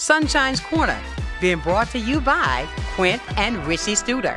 Sunshine's Corner, being brought to you by Quint and Richie Studer.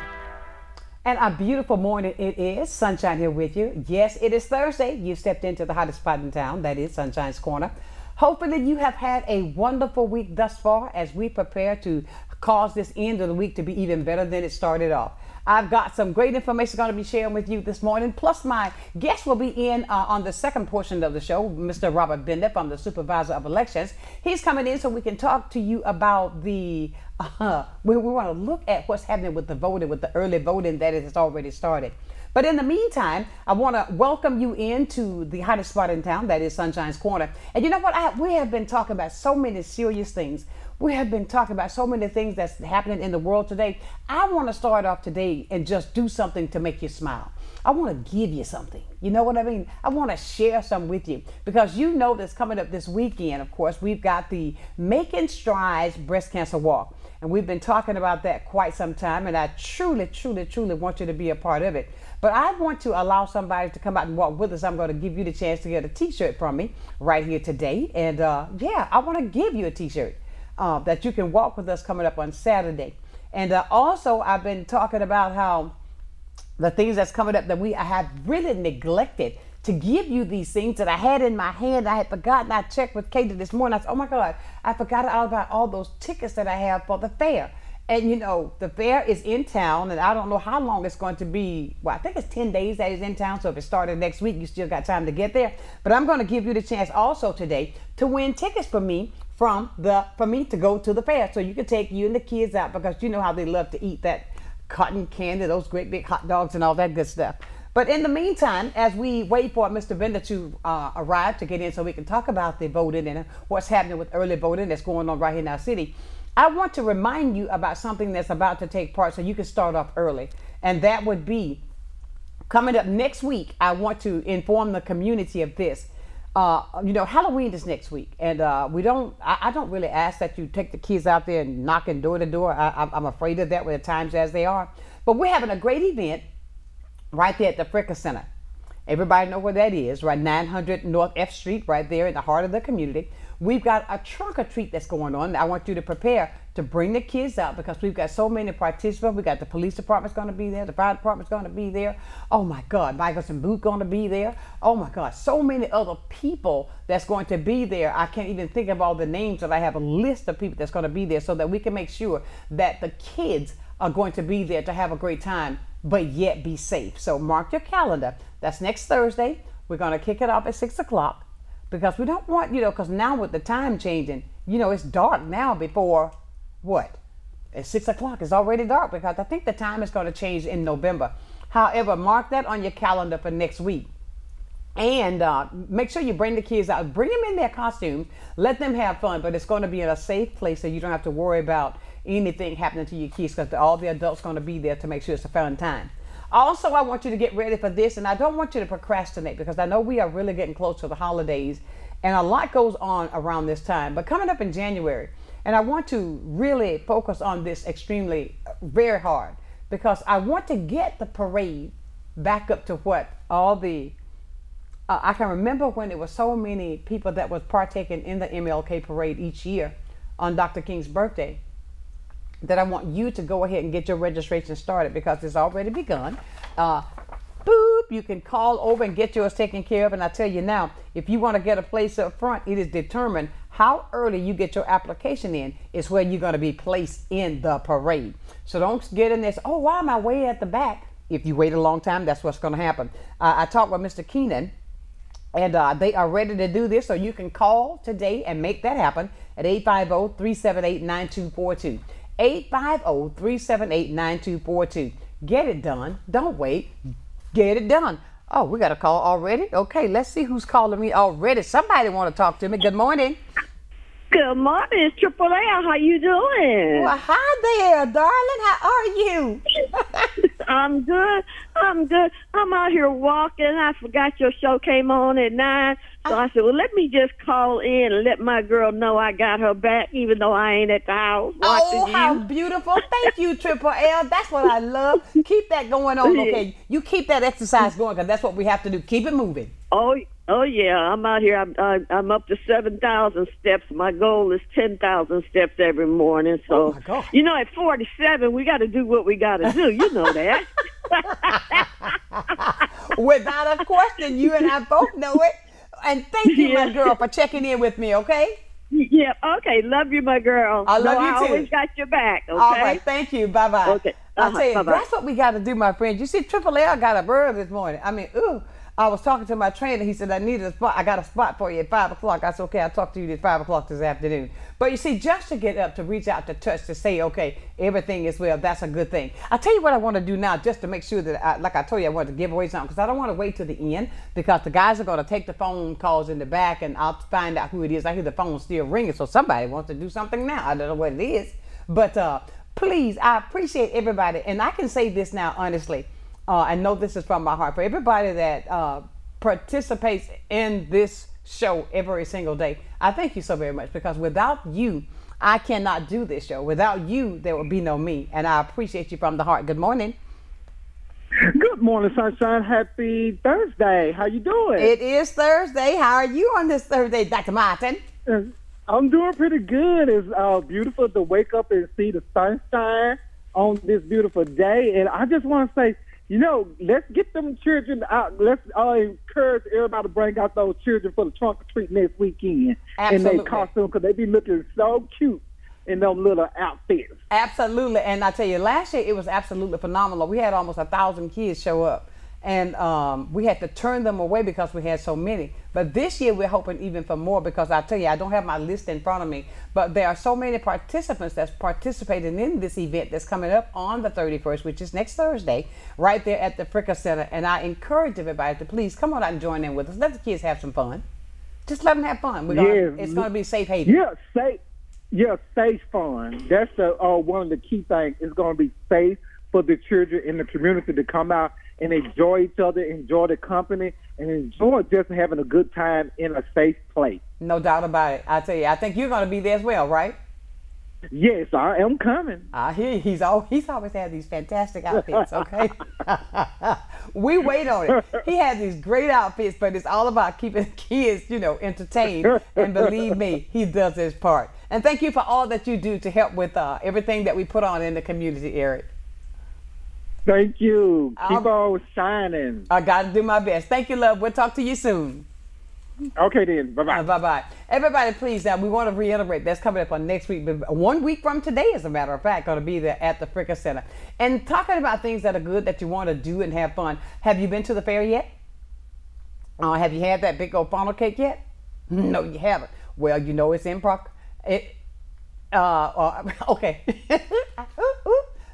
And a beautiful morning it is. Sunshine here with you. Yes, it is Thursday. You stepped into the hottest spot in town. That is Sunshine's Corner. Hopefully you have had a wonderful week thus far as we prepare to cause this end of the week to be even better than it started off. I've got some great information going to be sharing with you this morning. Plus, my guest will be in on the second portion of the show, Mr. Robert Bennett from the Supervisor of Elections. He's coming in so we can talk to you about we want to look at what's happening with the voting, with the early voting that has already started. But in the meantime, I want to welcome you into the hottest spot in town, that is Sunshine's Corner. And you know what? We have been talking about so many serious things. We have been talking about so many things that's happening in the world today. I want to start off today and just do something to make you smile. I want to give you something. You know what I mean? I want to share some with you because you know that's coming up this weekend. Of course, we've got the Making Strides Breast Cancer Walk. And we've been talking about that quite some time. And I truly, truly, truly want you to be a part of it. But I want to allow somebody to come out and walk with us. I'm going to give you the chance to get a t-shirt from me right here today. And yeah, I want to give you a t-shirt that you can walk with us coming up on Saturday. And also, I've been talking about how the things that's coming up that I have really neglected to give you these things that I had in my hand. I had forgotten. I checked with Katie this morning. I said, oh my God, I forgot all about all those tickets that I have for the fair. And you know, the fair is in town and I don't know how long it's going to be. Well, I think it's 10 days that it's in town. So if it started next week, you still got time to get there. But I'm going to give you the chance also today to win tickets for me for me to go to the fair. So you can take you and the kids out because you know how they love to eat that cotton candy, those great big hot dogs and all that good stuff. But in the meantime, as we wait for Mr. Bender to arrive to get in so we can talk about the voting and what's happening with early voting that's going on right here in our city, I want to remind you about something that's about to take part so you can start off early. And that would be coming up next week. I want to inform the community of this. You know, Halloween is next week. And I don't really ask that you take the kids out there and knocking door to door. I'm afraid of that with the times as they are. But we're having a great event right there at the Fricker Center. Everybody know where that is, right? 900 North F Street, right there in the heart of the community. We've got a trunk or treat that's going on. I want you to prepare to bring the kids out because we've got so many participants. We got the police department's going to be there. The fire department's going to be there. Oh my God, Michaels and Boot going to be there. Oh my God, so many other people that's going to be there. I can't even think of all the names, but I have a list of people that's going to be there so that we can make sure that the kids are going to be there to have a great time, but yet be safe. So mark your calendar. That's next Thursday. We're going to kick it off at 6 o'clock. Because we don't want, because now with the time changing, it's dark now before what? At 6 o'clock, it's already dark because I think the time is going to change in November. However, mark that on your calendar for next week. And make sure you bring the kids out. Bring them in their costumes. Let them have fun. But it's going to be in a safe place so you don't have to worry about anything happening to your kids because all the adults are going to be there to make sure it's a fun time. Also, I want you to get ready for this, and I don't want you to procrastinate because I know we are really getting close to the holidays, and a lot goes on around this time. But coming up in January, and I want to really focus on this very hard because I want to get the parade back up to what all the, I can remember when there were so many people that was partaking in the MLK parade each year on Dr. King's birthday, that I want you to go ahead and get your registration started because it's already begun. Boop, you can call over and get yours taken care of. And I tell you now, if you want to get a place up front, it is determined how early you get your application in is where you're going to be placed in the parade. So don't get in this, oh, why am I way at the back? If you wait a long time, that's what's going to happen. I talked with Mr. Keenan, and they are ready to do this. So you can call today and make that happen at 850-378-9242. 850-378-9242. Get it done. Don't wait. Get it done. Oh, we got a call already? Okay, let's see who's calling me already. Somebody want to talk to me. Good morning. Good morning. It's Triple L. How you doing? Well, hi there, darling. How are you? I'm good. I'm out here walking. I forgot your show came on at 9. So I said, well, let me just call in and let my girl know I got her back, even though I ain't at the house watching you. How beautiful. Thank you, Triple L. That's what I love. Keep that going on, okay? You keep that exercise going because that's what we have to do. Keep it moving. Oh, Oh yeah, I'm out here. I'm up to 7,000 steps. My goal is 10,000 steps every morning. So, Oh my God. you know, at 47, we got to do what we got to do. You know that. Without a question, you and I both know it. And thank you, my girl, for checking in with me, okay? Yeah, okay. Love you, my girl. I love you I too. always got your back, okay? All right, thank you. Bye-bye. Okay. I'll tell you, Bye-bye. that's what we got to do, my friend. You see, Triple L got up early this morning. I mean, I was talking to my trainer. He said, I needed a spot. I got a spot for you at 5 o'clock. I said, okay, I'll talk to you at 5 o'clock this afternoon. But you see, just to get up, to reach out, to touch, to say, okay, everything is well, that's a good thing. I'll tell you what I want to do now, just to make sure that, like I told you, I wanted to give away something, because I don't want to wait till the end, because the guys are going to take the phone calls in the back, and I'll find out who it is. I hear the phone still ringing, so somebody wants to do something now. I don't know what it is. But please, I appreciate everybody. And I can say this now, honestly. I know this is from my heart. For everybody that participates in this show every single day, I thank you so very much, because without you, I cannot do this show. Without you, there would be no me. And I appreciate you from the heart. Good morning. Good morning, Sunshine. Happy Thursday. How you doing? It is Thursday. How are you on this Thursday, Dr. Martin? I'm doing pretty good. It's beautiful to wake up and see the sunshine on this beautiful day. And I just want to say, you know, let's get them children out. Let's encourage everybody to bring out those children for the trunk or treat next weekend. Absolutely. In their costume, because they be looking so cute in those little outfits. Absolutely. And I tell you, last year it was absolutely phenomenal. We had almost 1,000 kids show up. And we had to turn them away because we had so many. But this year we're hoping even for more, because I tell you, I don't have my list in front of me, but there are so many participants that's participating in this event that's coming up on the 31st, which is next Thursday, right there at the Fricka Center. And I encourage everybody to please come on out and join in with us. Let the kids have some fun. Just let them have fun. It's going to be safe haven. Yeah, safe fun. That's one of the key things. It's going to be safe for the children in the community to come out and enjoy each other, enjoy the company, and enjoy just having a good time in a safe place. No doubt about it. I tell you, I think you're going to be there as well, right? Yes, I am coming. I hear you. He's always had these fantastic outfits, okay? We wait on it. He has these great outfits, but it's all about keeping kids, entertained. And believe me, he does his part. And thank you for all that you do to help with everything that we put on in the community, Eric. Thank you. Keep on shining. I got to do my best. Thank you, love. We'll talk to you soon. Okay, then. Bye-bye. Bye-bye. Everybody, please, now, we want to reiterate, that's coming up on next week. But 1 week from today, as a matter of fact, going to be there at the Fricka Center. And talking about things that are good that you want to do and have fun. Have you been to the fair yet? Have you had that big old funnel cake yet? No, you haven't. Well, it's in Brock. Okay.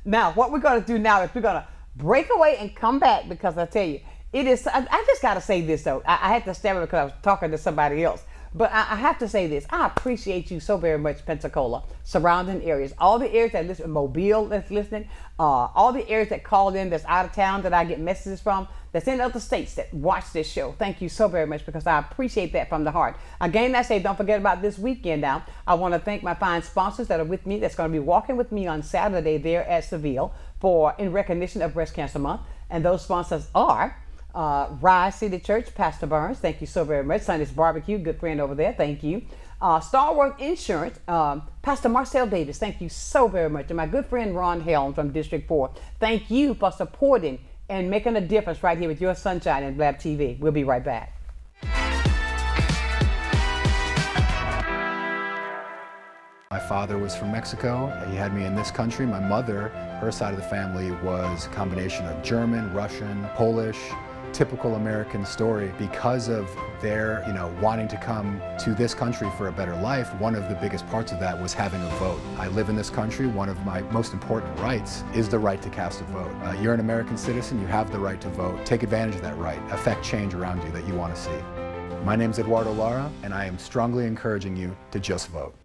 Now, what we're going to do now is we're going to break away and come back, because I tell you, it is, I just got to say this, though. I had to stammer because I was talking to somebody else. But I have to say this. I appreciate you so very much, Pensacola, surrounding areas. All the areas that listen, Mobile that's listening, all the areas that called in that's out of town that I get messages from, that's in other states that watch this show. Thank you so very much, because I appreciate that from the heart. Again, I say don't forget about this weekend now. I want to thank my fine sponsors that are with me, that's going to be walking with me on Saturday there at Seville in recognition of Breast Cancer Month. And those sponsors are Rise City Church, Pastor Burns, thank you so very much. Sunday's Barbecue, good friend over there, thank you. Star Wars Insurance, Pastor Marcel Davis, thank you so very much. And my good friend Ron Helm from District 4, thank you for supporting and making a difference right here with your Sunshine and Blab TV. We'll be right back. My father was from Mexico. He had me in this country. My mother, her side of the family was a combination of German, Russian, Polish, typical American story. Because of their, wanting to come to this country for a better life, one of the biggest parts of that was having a vote. I live in this country. One of my most important rights is the right to cast a vote. You're an American citizen. You have the right to vote. Take advantage of that right. Affect change around you that you want to see. My name's Eduardo Lara, and I am strongly encouraging you to just vote.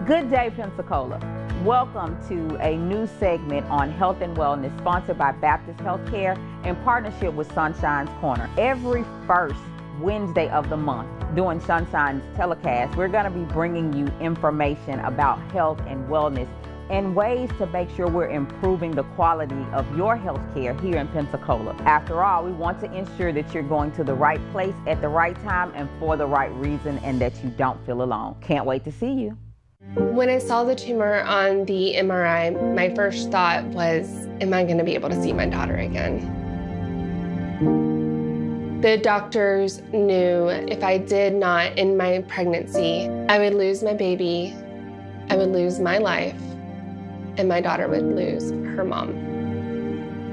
Good day, Pensacola. Welcome to a new segment on health and wellness sponsored by Baptist Healthcare in partnership with Sonshine's Corner. Every first Wednesday of the month during Sonshine's telecast, we're going to be bringing you information about health and wellness and ways to make sure we're improving the quality of your health care here in Pensacola. After all, we want to ensure that you're going to the right place at the right time and for the right reason, and that you don't feel alone. Can't wait to see you. When I saw the tumor on the MRI, my first thought was, am I going to be able to see my daughter again? The doctors knew if I did not end my pregnancy, I would lose my baby, I would lose my life, and my daughter would lose her mom.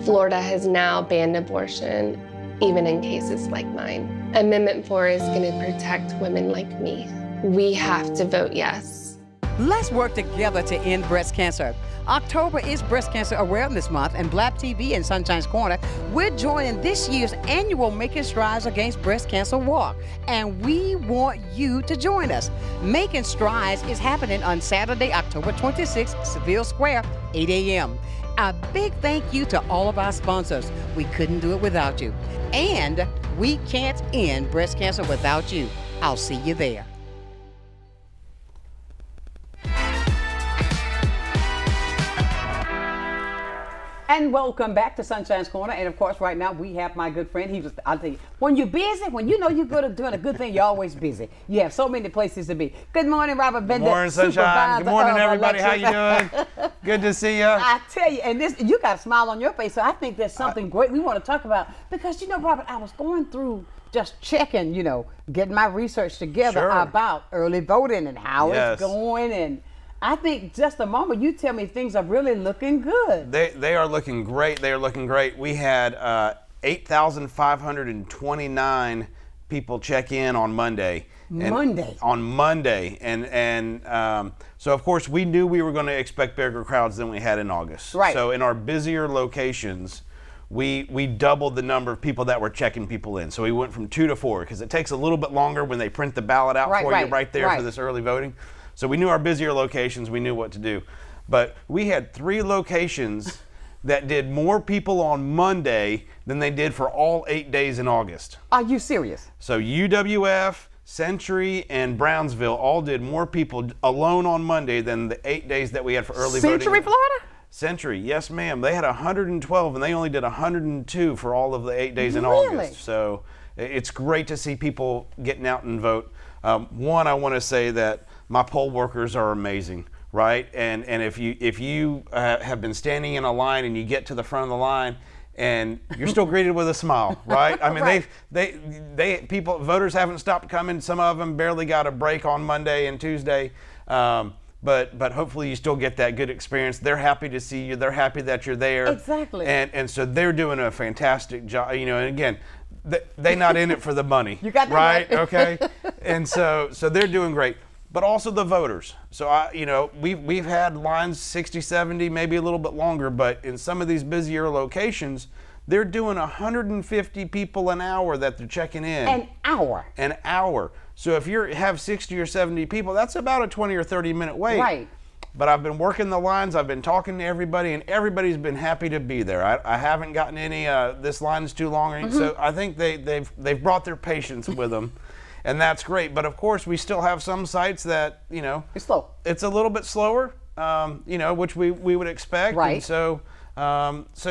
Florida has now banned abortion, even in cases like mine. Amendment 4 is going to protect women like me. We have to vote yes. Let's work together to end breast cancer. October is Breast Cancer Awareness Month, and Blab TV and Sonshine's Corner, we're joining this year's annual Making Strides Against Breast Cancer Walk, and we want you to join us. Making Strides is happening on Saturday, October 26th, Seville Square, 8 a.m. A big thank you to all of our sponsors. We couldn't do it without you. And we can't end breast cancer without you. I'll see you there. And welcome back to Sonshine's Corner. And of course, right now we have my good friend. I'll tell you, when you're busy, when you know you're good at doing a good thing, you're always busy. You have so many places to be. Good morning, Robert Bender. Good morning, Sunshine. Good morning, everybody. How you doing? Good to see you. I tell you, and you got a smile on your face, so I think there's something great we want to talk about. Because, you know, Robert, I was going through just checking, you know, getting my research together about early voting and how it's going, and I think just a moment you tell me things are really looking good. They are looking great. They are looking great. We had 8,529 people check in on Monday. On Monday, and so of course we knew we were going to expect bigger crowds than we had in August. Right. So in our busier locations, we doubled the number of people that were checking people in. So we went from 2 to 4 because it takes a little bit longer when they print the ballot out for you right there for this early voting. So we knew our busier locations, we knew what to do. But we had 3 locations that did more people on Monday than they did for all 8 days in August. Are you serious? So UWF, Century, and Brownsville all did more people alone on Monday than the 8 days that we had for early voting. Century, Florida? Century, yes ma'am. They had 112 and they only did 102 for all of the 8 days in August. So it's great to see people getting out and vote. One, I want to say that my poll workers are amazing, right? And if you have been standing in a line and you get to the front of the line and you're still greeted with a smile, right? I mean, voters haven't stopped coming. Some of them barely got a break on Monday and Tuesday, but hopefully you still get that good experience. They're happy to see you. They're happy that you're there. Exactly. And so they're doing a fantastic job. You know, and again, they're not in it for the money. You got that right? Okay. And so they're doing great. But also the voters. So we've had lines 60, 70, maybe a little bit longer, but in some of these busier locations, they're doing 150 people an hour that they're checking in. An hour. An hour. So if you have 60 or 70 people, that's about a 20 or 30 minute wait. Right. But I've been working the lines, I've been talking to everybody, and everybody's been happy to be there. I haven't gotten any, this line is too long. So I think they've brought their patience with them. And that's great, but of course we still have some sites that, you know, it's slow. It's a little bit slower, you know, which we would expect. Right. And so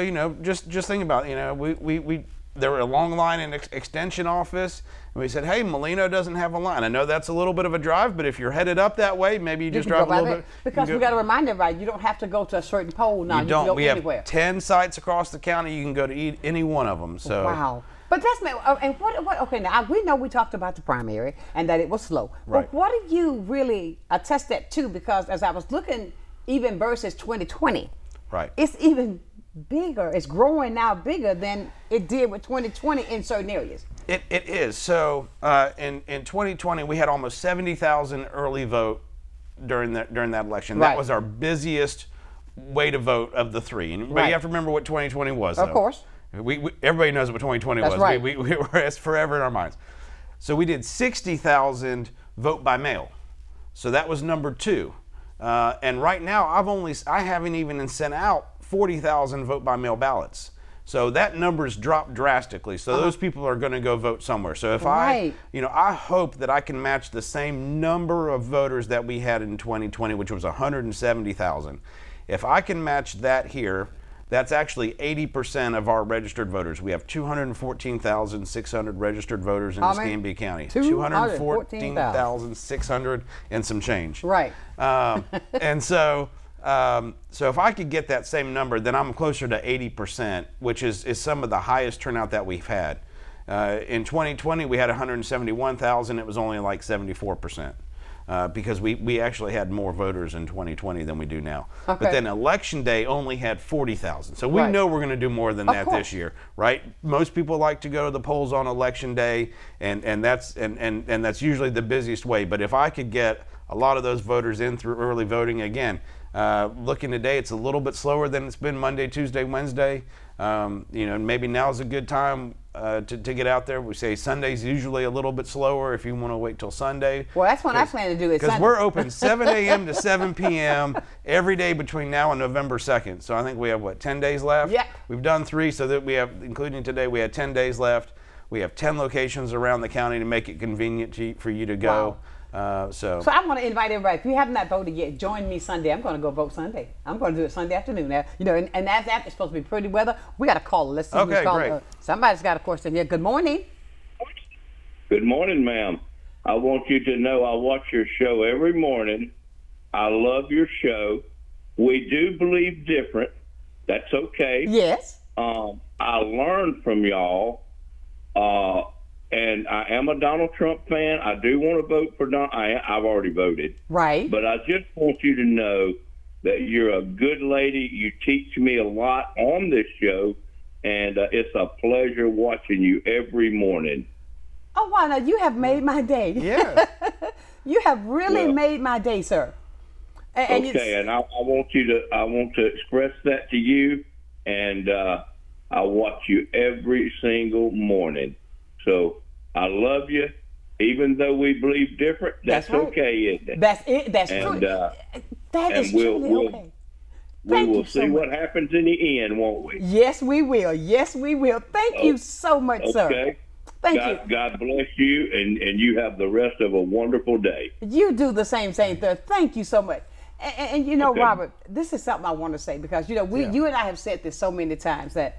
you know, just think about it, you know, there were a long line in extension office, and we said, hey, Molino doesn't have a line. I know that's a little bit of a drive, but if you're headed up that way, maybe you just drive a little bit. Because we got to remind everybody, you don't have to go to a certain poll now. You can go anywhere. We have 10 sites across the county. You can go to any one of them. So. Wow. But that's and what? Okay, now we know we talked about the primary and that it was slow. Right. But what do you really attest that to? Because as I was looking, even versus 2020, right, it's even bigger. It's growing now bigger than it did with 2020 in certain areas. It is. So in 2020, we had almost 70,000 early vote during that election. Right. That was our busiest way to vote of the 3. But you have to remember what 2020 was. Of course. Everybody knows what 2020 was. Right. We were it's forever in our minds. So we did 60,000 vote by mail. So that was number 2. And right now I haven't even sent out 40,000 vote by mail ballots. So that number's dropped drastically. So those people are going to go vote somewhere. So if I hope that I can match the same number of voters that we had in 2020, which was 170,000. If I can match that here, that's actually 80% of our registered voters. We have 214,600 registered voters in Escambia County. 214,600 and some change. Right. And so, so if I could get that same number, then I'm closer to 80%, which is some of the highest turnout that we've had. In 2020, we had 171,000. It was only like 74%. Because we actually had more voters in 2020 than we do now. Okay. But then Election Day only had 40,000. So we know we're going to do more than that this year, right? Most people like to go to the polls on Election Day, and that's usually the busiest way. But if I could get a lot of those voters in through early voting, again, looking today, it's a little bit slower than it's been Monday, Tuesday, Wednesday. You know, maybe now's a good time to get out there. We say Sunday's usually a little bit slower if you want to wait till Sunday. Well, that's when I plan to do it. Because we're open 7 a.m. to 7 p.m. every day between now and November 2nd. So I think we have, what, 10 days left? Yeah. We've done 3, so that we have, including today, we had 10 days left. We have 10 locations around the county to make it convenient for you to go. Wow. So I want to invite everybody. If you have not voted yet, join me Sunday. I'm going to go vote Sunday. I'm going to do it Sunday afternoon. Now, you know, and as that, it's supposed to be pretty weather. We got a caller. Let's see who's calling. Great. Somebody's got a question here. Good morning. Good morning, ma'am. I want you to know I watch your show every morning. I love your show. We do believe different. That's okay. Yes. I learned from y'all. And I am a Donald Trump fan. I do want to vote for I've already voted. Right. But I just want you to know that you're a good lady. You teach me a lot on this show, and it's a pleasure watching you every morning. Oh, wow. Now, you have made my day. Yeah. You have really made my day, sir. And okay, and I want to express that to you, and I watch you every single morning. So I love you, even though we believe different. That's right. Okay, isn't it? That's it. That's true. That is truly okay. We will see what happens in the end, won't we? Yes, we will. Yes, we will. Thank you so much, sir. Okay. Thank you. God bless you, and you have the rest of a wonderful day. You do the same, sir. Thank you so much. And you know, Robert, this is something I want to say because, you know, you and I have said this so many times that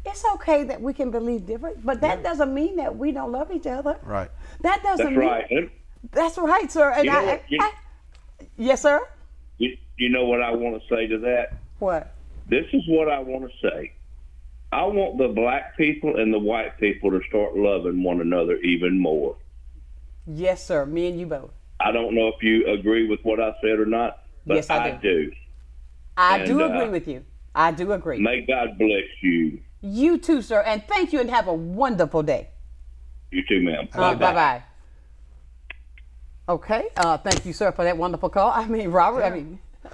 it's okay that we can believe different, but that doesn't mean that we don't love each other. Right. That doesn't mean. Right. That's right, sir. And yes, sir. You know what I want to say to that? What? This is what I want to say. I want the black people and the white people to start loving one another even more. Yes, sir. Me and you both. I don't know if you agree with what I said or not, but yes, I do. I do agree with you. I do agree. May God bless you. You too, sir. And thank you and have a wonderful day. You too, ma'am. Bye-bye. Okay. Thank you, sir, for that wonderful call. I mean, Robert,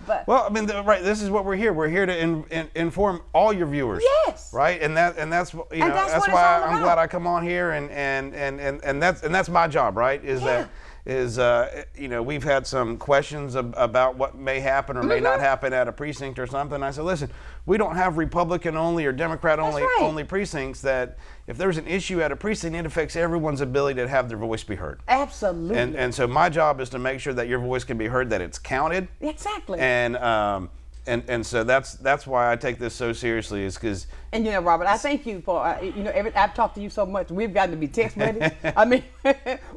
but. Well, I mean, right. This is what we're here. We're here to inform all your viewers. Yes. Right, that's why I'm glad I come on here, and that's my job. Right, you know, we've had some questions about what may happen or may not happen at a precinct or something. I said, listen, we don't have Republican only or Democrat only precincts. That if there's an issue at a precinct, it affects everyone's ability to have their voice be heard. Absolutely. And so my job is to make sure that your voice can be heard, that it's counted. Exactly. And so that's why I take this so seriously, is because. And you know, Robert, I thank you for I've talked to you so much. We've gotten to be text buddies. I mean,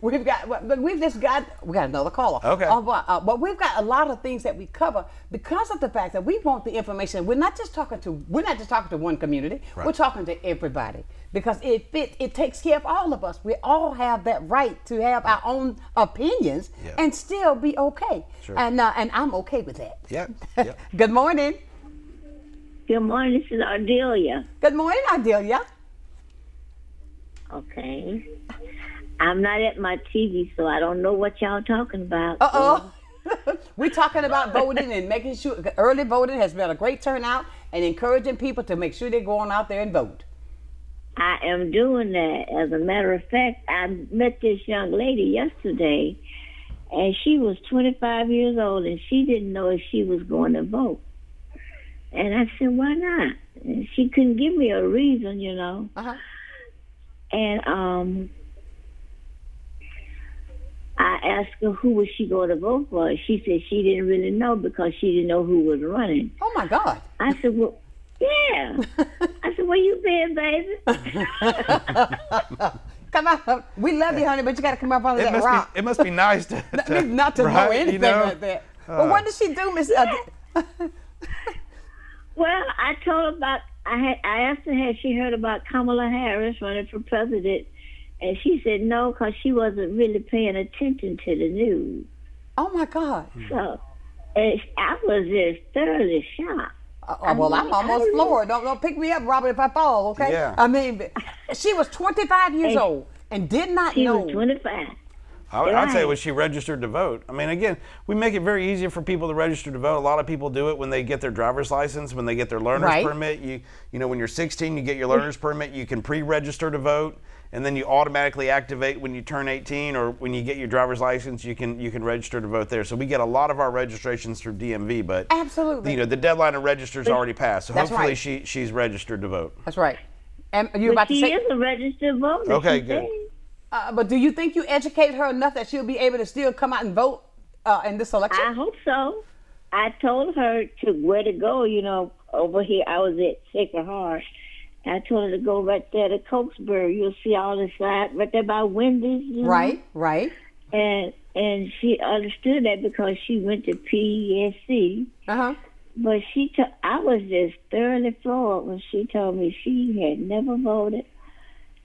we got another caller. Okay. But we've got a lot of things that we cover because of the fact that we want the information. We're not just talking to one community. Right. We're talking to everybody because it takes care of all of us. We all have that right to have our own opinions and still be okay. Sure. And I'm okay with that. Yeah. Good morning. Good morning, this is Ardelia. Good morning, Ardelia. Okay. I'm not at my TV, so I don't know what y'all talking about. We're talking about voting and making sure early voting has been a great turnout and encouraging people to make sure they're going out there and vote. I am doing that. As a matter of fact, I met this young lady yesterday, and she was 25 years old, and she didn't know if she was going to vote. And I said, why not? And she couldn't give me a reason, you know. Uh-huh. And I asked her who was she going to vote for. She said she didn't really know because she didn't know who was running. Oh my God. I said, well, yeah. I said, where you been, baby? Come on. We love you, honey, but you got to come up under that rock. It must be nice to not to know anything like that. But what did she do, Miss? Well, I told her about. I asked her had she heard about Kamala Harris running for president, and she said no, because she wasn't really paying attention to the news. Oh my God! So, and I was just thoroughly shocked. Well, I'm almost floored. Don't pick me up, Robert, if I fall. Okay? Yeah. I mean, she was 25 years old and did not know. She was 25. I'd say when she registered to vote. I mean, again, we make it very easy for people to register to vote. A lot of people do it when they get their driver's license, when they get their learner's permit. You know, when you're 16, you get your learner's permit. You can pre-register to vote, and then you automatically activate when you turn 18, or when you get your driver's license. You can register to vote there. So we get a lot of our registrations through DMV, but absolutely, you know, the deadline to register is already passed. So hopefully right. she's registered to vote. That's right. And you're about to say she is a registered voter. Okay, good. But do you think you educate her enough that she'll be able to still come out and vote in this election? I hope so. I told her to where to go. You know, over here I was at Sacred Heart. I told her to go right there to Cokesbury. You'll see all the signs right there by Wendy's. You know? Right. And she understood that because she went to PSC. But I was just thoroughly floored when she told me she had never voted.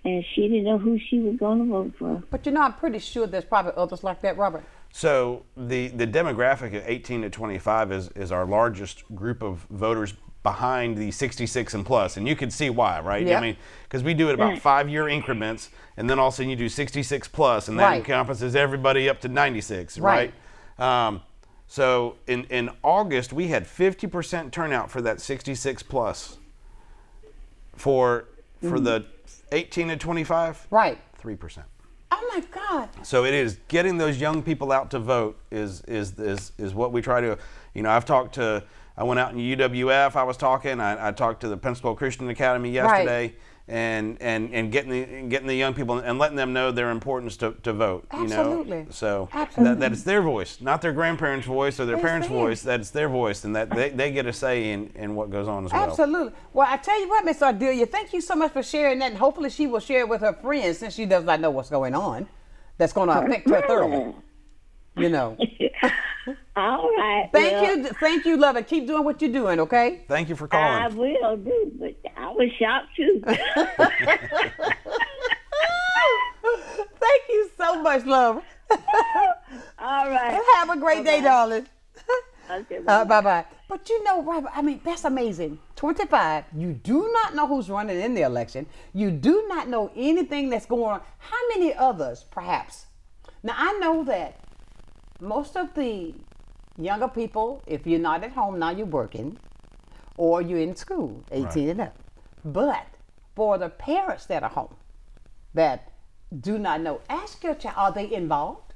And she didn't know who she was going to vote for. But you know, I'm pretty sure there's probably others like that, Robert. So the demographic of 18 to 25 is our largest group of voters behind the 66 and plus. And you can see why, right? Yep. I mean, because we do it about 5-year increments, and then all of a sudden you do 66 plus, and that encompasses everybody up to 96, right? So in August, we had 50% turnout for that 66 plus. For the 18 to 25? Right. 3%. Oh my God. So it is getting those young people out to vote is what we try to, you know, I went out in UWF, I talked to the Pensacola Christian Academy yesterday, and getting the young people and letting them know their importance to vote. Absolutely. You know? So that it's their voice, not their grandparents' voice or their parents' voice, that it's their voice, and that they get a say in what goes on as well. Absolutely. Well, I tell you what, Miss Ardelia, thank you so much for sharing that, and hopefully she will share it with her friends, since she does not know what's going on. That's going to affect her thoroughly. You know. All right. Thank you, love, and keep doing what you're doing, okay? Thank you for calling. I will do, but I was shocked too. Thank you so much, love. All right. Have a great day, darling. Okay, bye-bye. But you know, Robert, I mean, that's amazing. 25, you do not know who's running in the election. You do not know anything that's going on. How many others, perhaps? Now, I know that most of the younger people, if you're not at home, now you're working, or you're in school, 18 and up. But for the parents that are home, that do not know, ask your child, are they involved?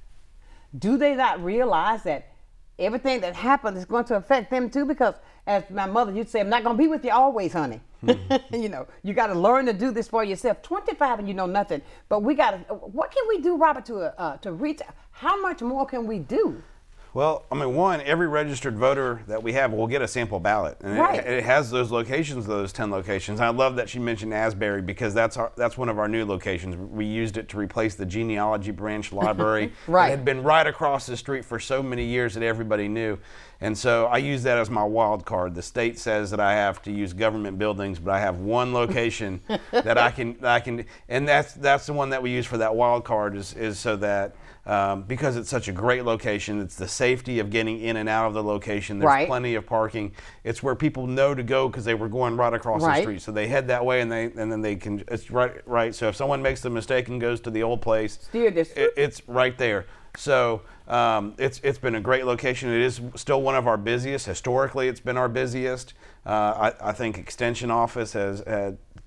Do they not realize that everything that happens is going to affect them too? Because as my mother used to say, I'm not going to be with you always, honey. You know, you got to learn to do this for yourself. 25 and you know nothing. But we got to, what can we do, Robert, to reach, how much more can we do? Well, I mean, one, every registered voter that we have will get a sample ballot. And it has those locations, those 10 locations. I love that she mentioned Asbury, because that's one of our new locations. We used it to replace the genealogy branch library that had been right across the street for so many years that everybody knew. And so I use that as my wild card. The state says that I have to use government buildings, but I have one location that I can, and that's the one that we use for that wild card, is so that because it's such a great location, it's the safety of getting in and out of the location. There's plenty of parking. It's where people know to go because they were going right across the street, so they head that way, and then they can. It's right. So if someone makes the mistake and goes to the old place, it's right there. So it's been a great location. It is still one of our busiest. Historically, it's been our busiest. I think Extension Office has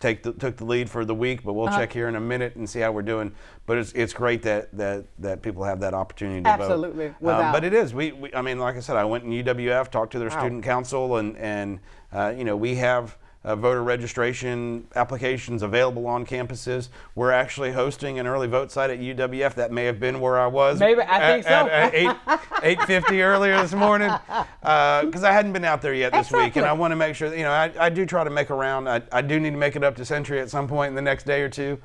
took the lead for the week, but we'll check here in a minute and see how we're doing. But it's great that people have that opportunity to vote. Absolutely. But it is. I mean, like I said, I went in UWF, talked to their student council, and you know, we have voter registration applications available on campuses. We're actually hosting an early vote site at UWF. That may have been where I was. Maybe, I think so. At 8:50 earlier this morning, because I hadn't been out there yet this week, and I want to make sure that, I do try to make a round. I do need to make it up to Century at some point in the next day or two.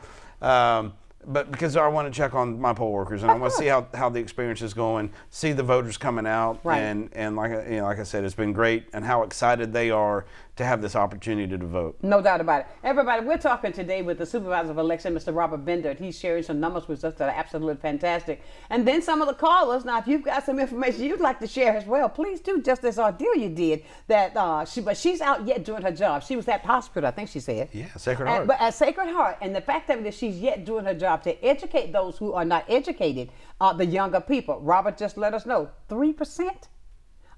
But because I want to check on my poll workers, and I want to see how the experience is going, see the voters coming out, and like I said, it's been great, and how excited they are to have this opportunity to vote. No doubt about it. Everybody, we're talking today with the Supervisor of Election, Mr. Robert Bender. He's sharing some numbers with us that are absolutely fantastic. And then some of the callers. Now, if you've got some information you'd like to share as well, please do, just as Ardelia did. But she's out yet doing her job. She was at the hospital, I think she said. Yeah, Sacred Heart. But at Sacred Heart, and the fact of it is she's yet doing her job to educate those who are not educated, the younger people. Robert just let us know, 3%?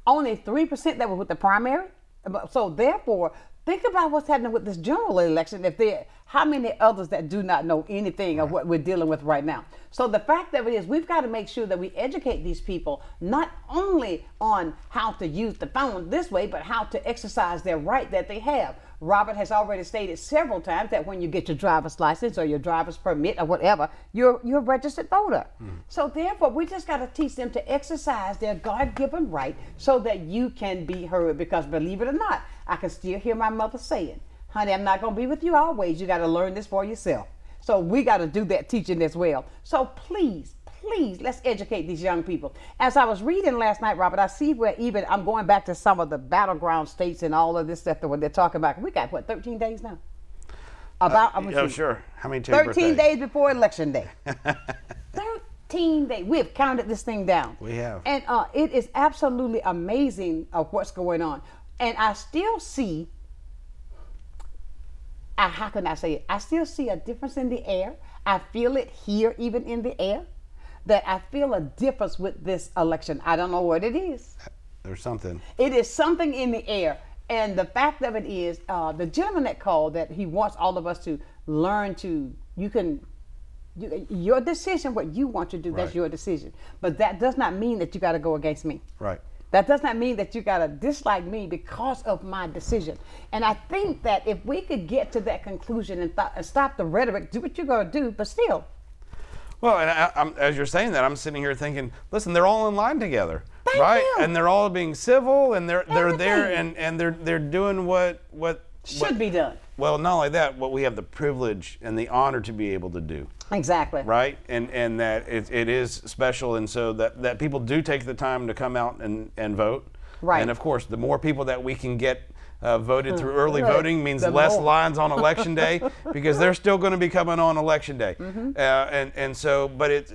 Only 3% that were with the primary? So therefore, think about what's happening with this general election. How many others that do not know anything of what we're dealing with right now? So the fact of it is, we've got to make sure that we educate these people not only on how to use the phone this way, but how to exercise their right that they have. Robert has already stated several times that when you get your driver's license or your driver's permit or whatever, you're a registered voter. So therefore, we just got to teach them to exercise their God-given right so that you can be heard. Because believe it or not, I can still hear my mother saying, honey, I'm not going to be with you always. You got to learn this for yourself. So we got to do that teaching as well. So please, let's educate these young people. As I was reading last night, Robert, I see where even I'm going back to some of the battleground states and all of this stuff that when they're talking about. We got, what, 13 days now? Sure. How many 13 days before Election Day. 13 days. We have counted this thing down. We have. And it is absolutely amazing of what's going on. And I still see, how can I say it? I still see a difference in the air. I feel it here, even in the air, that I feel a difference with this election. I don't know what it is. There's something. It is something in the air. And the fact of it is, the gentleman that called, that he wants all of us to learn to, your decision, what you want to do, that's your decision. But that does not mean that you got to go against me. Right. That does not mean that you got to dislike me because of my decision. And I think that if we could get to that conclusion and stop the rhetoric, do what you're going to do, but still. Well, and as you're saying that, I'm sitting here thinking, listen, they're all in line together, right? And they're all being civil, and they're there, and they're doing what should be done. Well, not only that, what we have the privilege and the honor to be able to do. Exactly. Right? And that it is special, and so that people do take the time to come out and vote. Right. And of course, the more people that we can get voted through early voting means less lines on Election Day, because they're still going to be coming on Election Day. And so, but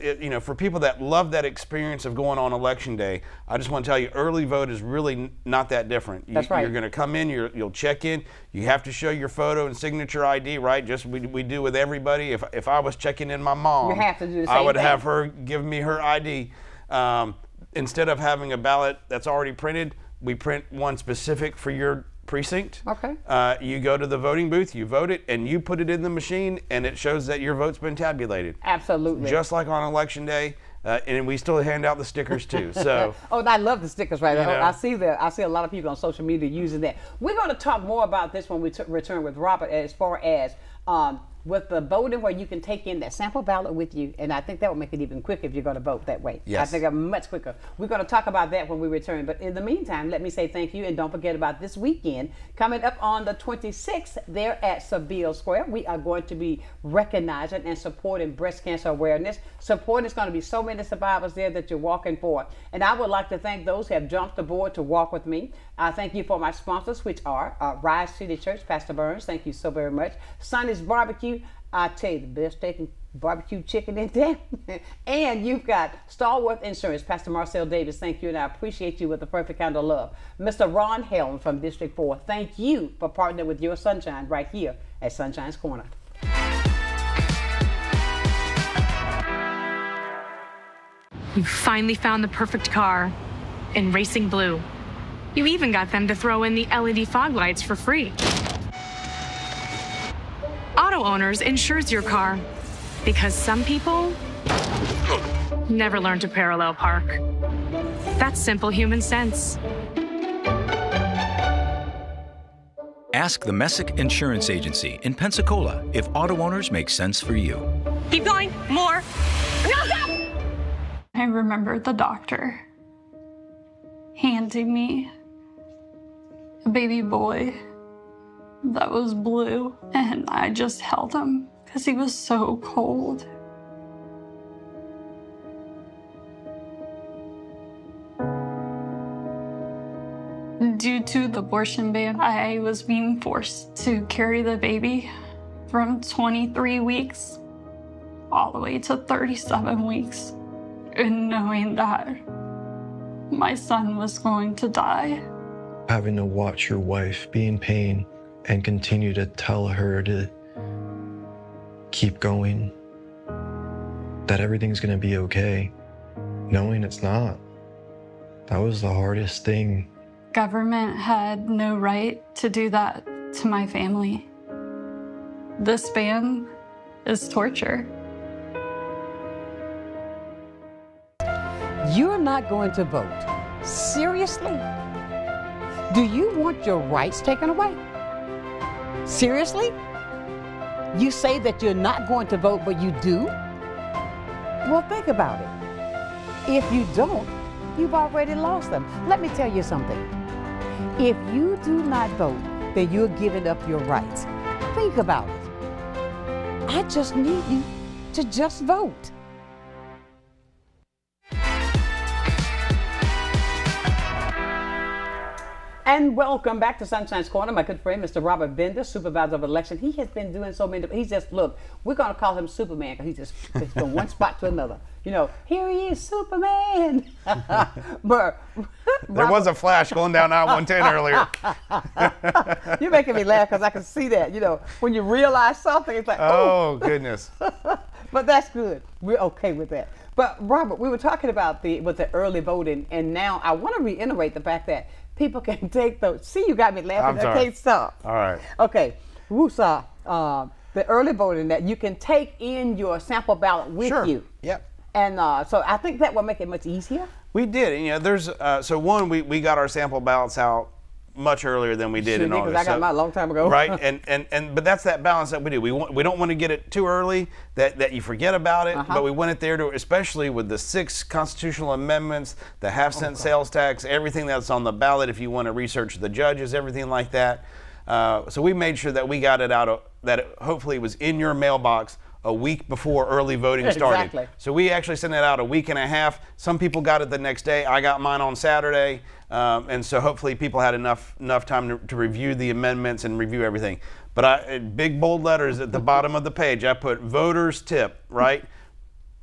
for people that love that experience of going on Election Day, I just want to tell you, early vote is really not that different. That's right. You're going to come in, you'll check in, you have to show your photo and signature ID, right? Just we do with everybody. If I was checking in my mom, you have to do the same I would thing. have her give me her ID. Instead of having a ballot that's already printed, we print one specific for your precinct. Okay. You go to the voting booth, you vote it, and you put it in the machine, and it shows that your vote's been tabulated. Absolutely. Just like on Election Day, and we still hand out the stickers too. So. Oh, I love the stickers right there. I see a lot of people on social media using that. We're going to talk more about this when we return with Robert, as far as with the voting, where you can take in that sample ballot with you, and I think that will make it even quicker if you're going to vote that way. Yes. I think much quicker. We're going to talk about that when we return, but in the meantime, let me say thank you, and don't forget about this weekend. Coming up on the 26th there at Seville Square, we are going to be recognizing and supporting breast cancer awareness. Supporting is going to be so many survivors there that you're walking for. And I would like to thank those who have jumped aboard to walk with me. I thank you for my sponsors, which are Rise City Church, Pastor Burns, thank you so very much. Sonny's Barbecue, I tell you, the best steak and barbecue chicken in there. And you've got Starworth Insurance, Pastor Marcel Davis, thank you, and I appreciate you with the perfect kind of love. Mr. Ron Helm from District 4, thank you for partnering with your Sonshine right here at Sunshine's Corner. You finally found the perfect car in Racing Blue. You even got them to throw in the LED fog lights for free. Auto Owners insures your car because some people never learn to parallel park. That's simple human sense. Ask the Messick Insurance Agency in Pensacola if auto owners make sense for you. Keep going. More. No, stop! I remember the doctor handing me a baby boy that was blue, and I just held him because he was so cold. Due to the abortion ban, I was being forced to carry the baby from 23 weeks all the way to 37 weeks, and knowing that my son was going to die. Having to watch your wife be in pain and continue to tell her to keep going, that everything's gonna be okay, knowing it's not. That was the hardest thing. Government had no right to do that to my family. This ban is torture. You're not going to vote. Seriously? Do you want your rights taken away? Seriously? You say that you're not going to vote, but you do? Well, think about it. If you don't, you've already lost them. Let me tell you something. If you do not vote, then you're giving up your rights. Think about it. I just need you to just vote. And welcome back to Sunshine's Corner. My good friend, Mr. Robert Bender, Supervisor of Election. He has been doing so many, he's just, look, we're going to call him Superman because he's from one spot to another. You know, here he is, Superman. But there was a flash going down I-110 earlier. You're making me laugh because I can see that. You know, when you realize something, it's like, oh, goodness. But that's good. We're okay with that. But Robert, we were talking about the early voting, and now I want to reiterate the fact that people can take those. See, you got me laughing. I can't stop. All right. Okay. Woosah. The early voting, that you can take in your sample ballot with you. Yep. And so I think that will make it much easier. We did. You know, there's so one, we got our sample ballots out much earlier than we did in August. Because I got mine a long time ago. Right. But that's that balance that we do. We don't want to get it too early that you forget about it. But we want it there to, especially with the 6 constitutional amendments, the half-cent sales tax, everything that's on the ballot. If you want to research the judges, everything like that. So we made sure that we got it out, that it hopefully was in your mailbox a week before early voting started. Exactly. So we actually sent it out a week and a half. Some people got it the next day. I got mine on Saturday. And so hopefully people had enough time to review the amendments and review everything. But big bold letters at the bottom of the page, I put voters tip, right?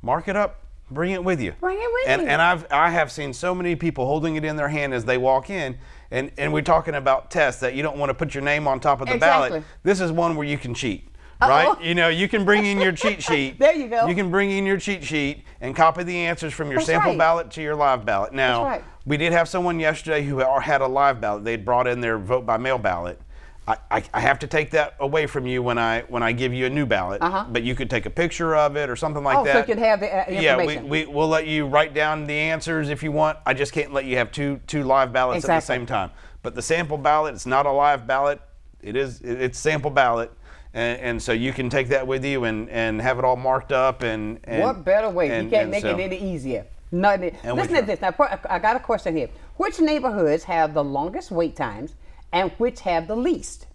Mark it up, bring it with you. Bring it with you. And I have seen so many people holding it in their hand as they walk in. And we're talking about tests that you don't want to put your name on top of the ballot. This is one where you can cheat. Right? You know, you can bring in your cheat sheet. There you go. You can bring in your cheat sheet and copy the answers from your sample ballot to your live ballot. Now, we did have someone yesterday who had a live ballot. They'd brought in their vote by mail ballot. I have to take that away from you when I give you a new ballot. But you could take a picture of it or something like that. So you can have the information. Yeah, we'll let you write down the answers if you want. I just can't let you have two live ballots at the same time. But the sample ballot, it's not a live ballot. It's sample ballot. And so you can take that with you and have it all marked up. And what better way? You can't make it any easier. Listen to this. Now, I got a question here. Which neighborhoods have the longest wait times and which have the least?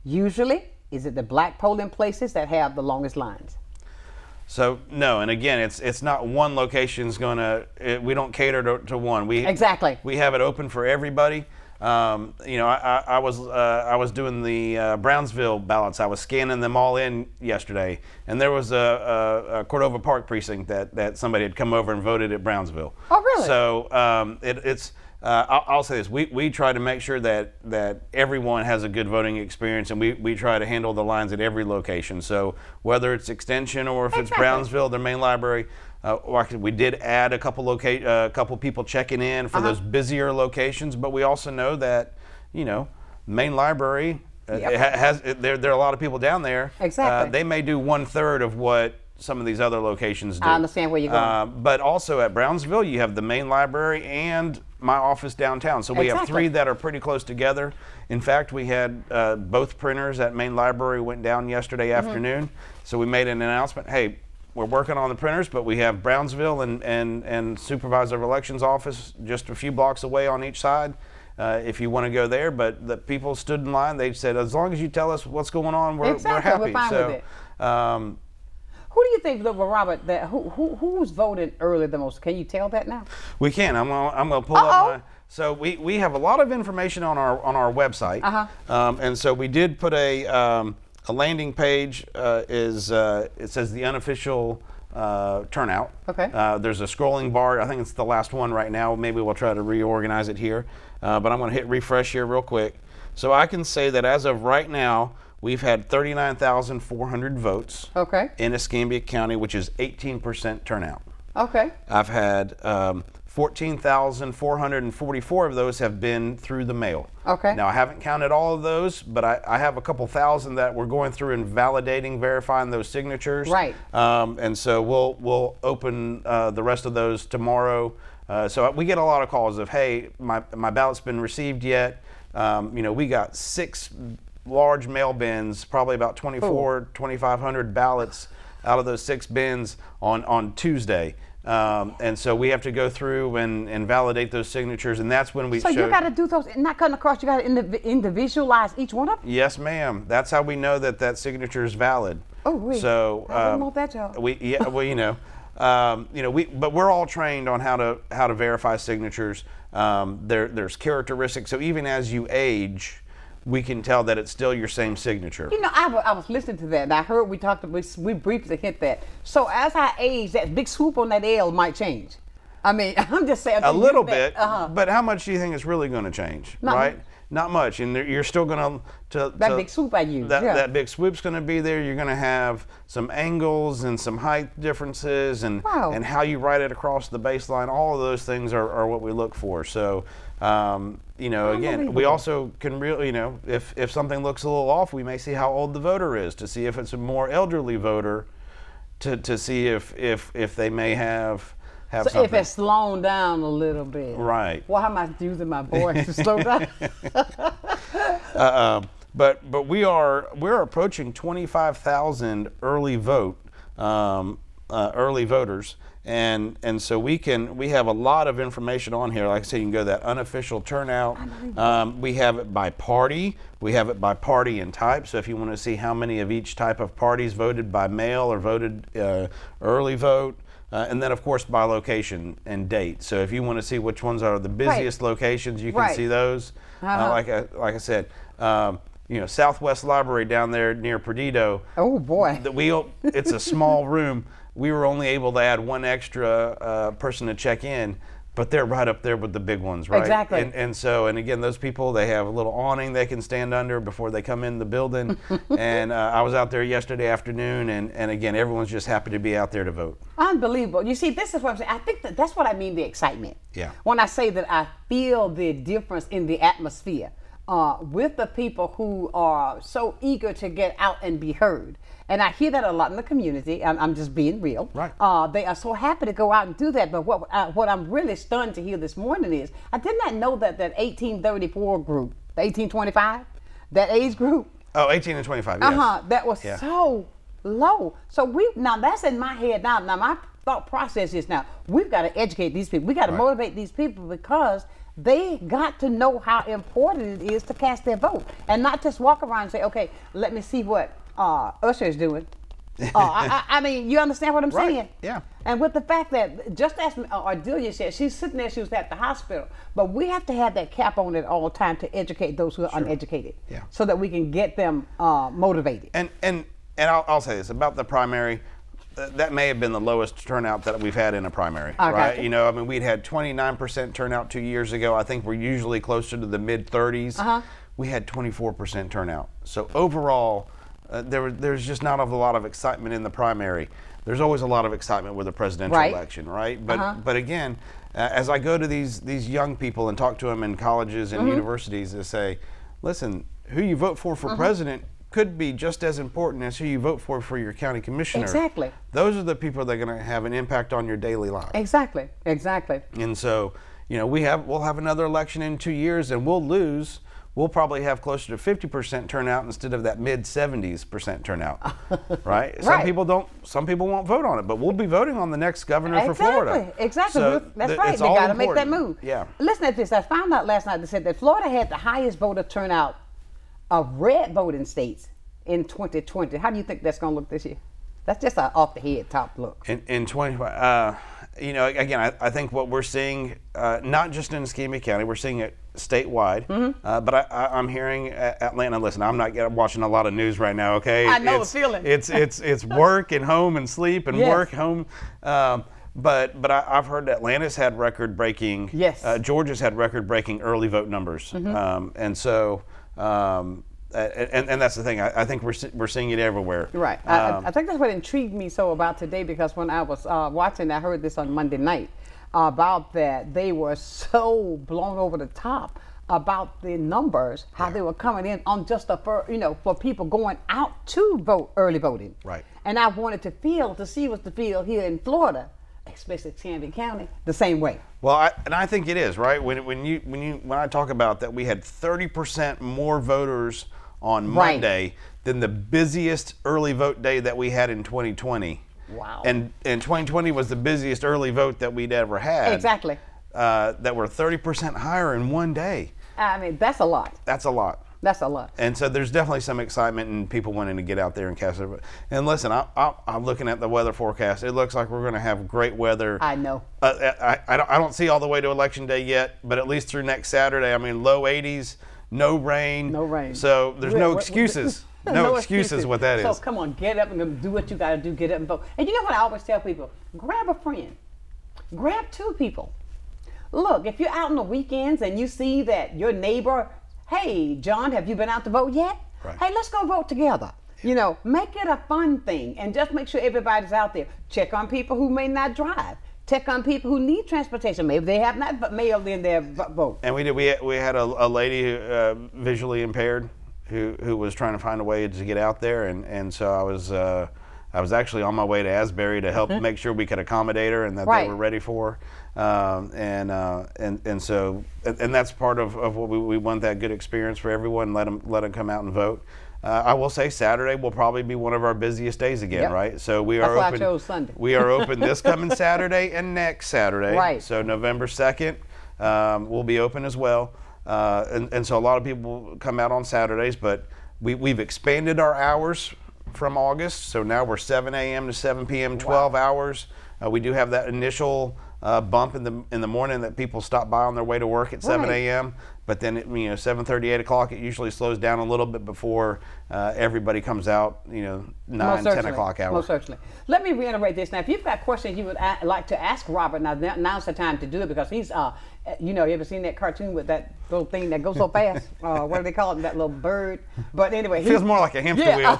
Usually, is it the black polling places that have the longest lines? So, no. And again, it's not one location's going to, we don't cater to one. We have it open for everybody. You know, I was doing the Brownsville ballots. I was scanning them all in yesterday, and there was a Cordova Park precinct that somebody had come over and voted at Brownsville. Oh, really? So I'll say this: we try to make sure that everyone has a good voting experience, and we try to handle the lines at every location. So whether it's Extension or if it's Brownsville, their main library. We did add a couple people checking in for those busier locations, but we also know that, you know, main library there are a lot of people down there. Exactly. They may do 1/3 of what some of these other locations do. I understand where you're going. But also at Brownsville, you have the main library and my office downtown. So we have 3 that are pretty close together. In fact, we had both printers at Main Library went down yesterday afternoon. So we made an announcement, hey, we're working on the printers, but we have Brownsville and Supervisor of Elections office just a few blocks away on each side. If you want to go there, but the people stood in line. They said, as long as you tell us what's going on, we're happy. We're fine with it. Who do you think, Robert, that who's voted early the most? Can you tell that now? We can. I'm gonna pull up my. So we have a lot of information on our website, and so we did put a landing page. It says the unofficial turnout. Okay. There's a scrolling bar. I think it's the last one right now. Maybe we'll try to reorganize it here. But I'm going to hit refresh here real quick. So I can say that as of right now, we've had 39,400 votes in Escambia County, which is 18% turnout. Okay. I've had 14,444 of those have been through the mail. Okay. Now, I haven't counted all of those, but I have a couple thousand that we're going through and validating, verifying those signatures. Right. And so we'll open the rest of those tomorrow. So we get a lot of calls of, hey, my ballot's been received yet. We got 6 large mail bins, probably about 2,500 ballots out of those 6 bins on Tuesday. And so we have to go through and validate those signatures, and that's when we So you got to do those, not cutting across, you got to individualize each one of them? Yes, ma'am. That's how we know that signature is valid. Oh, really? So I don't know that, y'all. But we're all trained on how to verify signatures. There's characteristics. So even as you age, we can tell that it's still your same signature. I was listening to that, and I heard we briefly hit that. So as I age, that big swoop on that L might change. I mean, I'm just saying. A little bit, but how much do you think it's really going to change, right? Not much, and you're still going to that big swoop I use. That big swoop's going to be there. You're going to have some angles and some height differences, and how you write it across the baseline. All of those things are what we look for. So, again, we also can really, if something looks a little off, we may see how old the voter is to see if it's a more elderly voter, to see if they may have. So something. If it's slowed down a little bit. Right. Well, how am I using my voice to slow down? But we're approaching 25,000 early voters, and so we have a lot of information on here. Like I said, you can go to that unofficial turnout. We have it by party. We have it by party and type. So if you want to see how many of each type of parties voted by mail or voted early vote. And then, of course, by location and date. So if you want to see which ones are the busiest locations, you can see those. Like I said, Southwest Library down there near Perdido. Oh, boy. It's a small room. We were only able to add 1 extra person to check in, but they're right up there with the big ones, right? Exactly. And again, those people, they have a little awning they can stand under before they come in the building. And I was out there yesterday afternoon, and again, everyone's just happy to be out there to vote. Unbelievable. You see, this is what I'm saying. I think that's what I mean, the excitement. Yeah. When I say that I feel the difference in the atmosphere with the people who are so eager to get out and be heard. And I hear that a lot in the community. I'm just being real. Right. They are so happy to go out and do that. But what I'm really stunned to hear this morning is I did not know that 1834 group, the 1825, that age group. Oh, 18 and 25. Yes. That was so low. So now that's in my head now. Now my thought process is now we've got to educate these people. We got to motivate these people because they got to know how important it is to cast their vote and not just walk around and say, okay, let me see what Usher is doing. I mean, you understand what I'm saying? Yeah. And with the fact that, just as Ardelia said, she's sitting there, she was at the hospital, but we have to have that cap on at all times to educate those who are uneducated, so that we can get them motivated. And I'll say this about the primary. That may have been the lowest turnout that we've had in a primary, right? We'd had 29% turnout 2 years ago. I think we're usually closer to the mid-30s. We had 24% turnout. So overall, there's just not a lot of excitement in the primary. There's always a lot of excitement with a presidential election, right? But again, as I go to these young people and talk to them in colleges and universities, they say, listen, who you vote for president could be just as important as who you vote for your county commissioner. Exactly. Those are the people that are going to have an impact on your daily life. Exactly. And so, you know, we'll have another election in 2 years and we'll lose. We'll probably have closer to 50% turnout instead of that mid-70s% turnout, right? Some people won't vote on it, but we'll be voting on the next governor for Florida. Exactly. So that's right. They got to make that move. Yeah. Listen to this. I found out last night. They said that Florida had the highest voter turnout of red voting states in 2020. How do you think that's going to look this year? That's just an off the head top look. In 20, you know, again, I think what we're seeing, not just in Escambia County, we're seeing it statewide. But I'm hearing Atlanta. Listen, I'm not watching a lot of news right now. Okay, I know the feeling. It's work and home and sleep and work home. But I've heard Atlanta's had record breaking. Yes. Georgia's had record breaking early vote numbers. And so. And that's the thing. I think we're seeing it everywhere. Right. I think that's what intrigued me so about today, because when I was watching, I heard this on Monday night about that they were so blown over the top about the numbers, how they were coming in on just for people going out to vote, early voting. Right. And I wanted to see what's the feel here in Florida, especially Escambia County, the same way. Well, I think it is, right. When I talk about that, we had 30% more voters on Monday than the busiest early vote day that we had in 2020. Wow. And 2020 was the busiest early vote that we'd ever had. Exactly. That were 30% higher in one day. I mean, that's a lot. That's a lot. That's a lot. And so there's definitely some excitement and people wanting to get out there and cast it. And listen, I'm looking at the weather forecast. It looks like we're going to have great weather. I know. I don't see all the way to Election Day yet, but at least through next Saturday, I mean, low 80s, no rain. No rain. So there's no excuses. No excuses what that is. So come on, get up and do what you got to do. Get up and vote. And you know what I always tell people? Grab a friend. Grab two people. Look, if you're out on the weekends and you see that your neighbor, hey, John, have you been out to vote yet? Right. Hey, let's go vote together. You know, make it a fun thing and just make sure everybody's out there. Check on people who may not drive. Check on people who need transportation. Maybe they have not mailed in their vote. And we had a lady who, visually impaired who was trying to find a way to get out there, and so I was actually on my way to Asbury to help make sure we could accommodate her and that they were ready for her. And so that's part of what we want, that good experience for everyone. Let them come out and vote. I will say Saturday will probably be one of our busiest days again, right? So we are open. That's why I chose Sunday. We are open this coming Saturday and next Saturday. Right. So November 2nd, we'll be open as well. And so a lot of people come out on Saturdays, but we've expanded our hours from August. So now we're 7 a.m. to 7 p.m., 12 hours. We do have that initial bump in the morning that people stop by on their way to work at 7 a.m. But then, 7:30, 8 o'clock, it usually slows down a little bit before everybody comes out, 9, 10 o'clock hour. Most certainly. Let me reiterate this. Now, if you've got questions you would like to ask Robert, now's the time to do it, because he's, you ever seen that cartoon with that little thing that goes so fast? What do they call it? That little bird? But anyway. Feels more like a hamster wheel.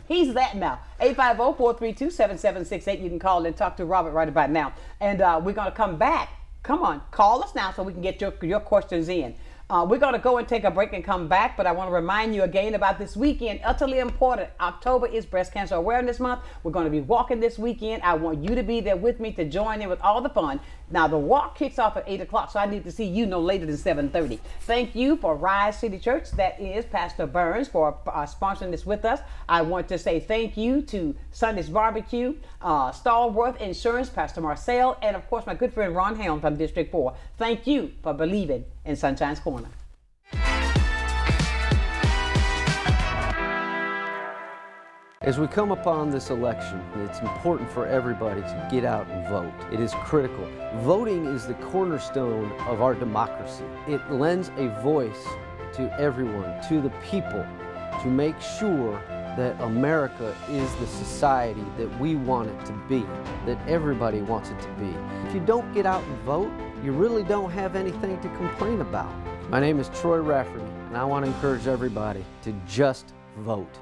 He's that now. 850-432-7768. You can call and talk to Robert right about now. And we're going to come back. Come on, call us now so we can get your questions in. We're going to go and take a break and come back, but I want to remind you again about this weekend, utterly important. October is Breast Cancer Awareness Month. We're going to be walking this weekend. I want you to be there with me to join in with all the fun. Now, the walk kicks off at 8 o'clock, so I need to see you no later than 7:30. Thank you for Rise City Church, that is Pastor Burns, for sponsoring this with us. I want to say thank you to Sunday's Barbecue, Stallworth Insurance, Pastor Marcel, and of course my good friend Ron Helm from District 4. Thank you for believing in Sunshine's Corner. As we come upon this election, it's important for everybody to get out and vote. It is critical. Voting is the cornerstone of our democracy. It lends a voice to everyone, to the people, to make sure that America is the society that we want it to be, that everybody wants it to be. If you don't get out and vote, you really don't have anything to complain about. My name is Troy Rafferty, and I want to encourage everybody to just vote.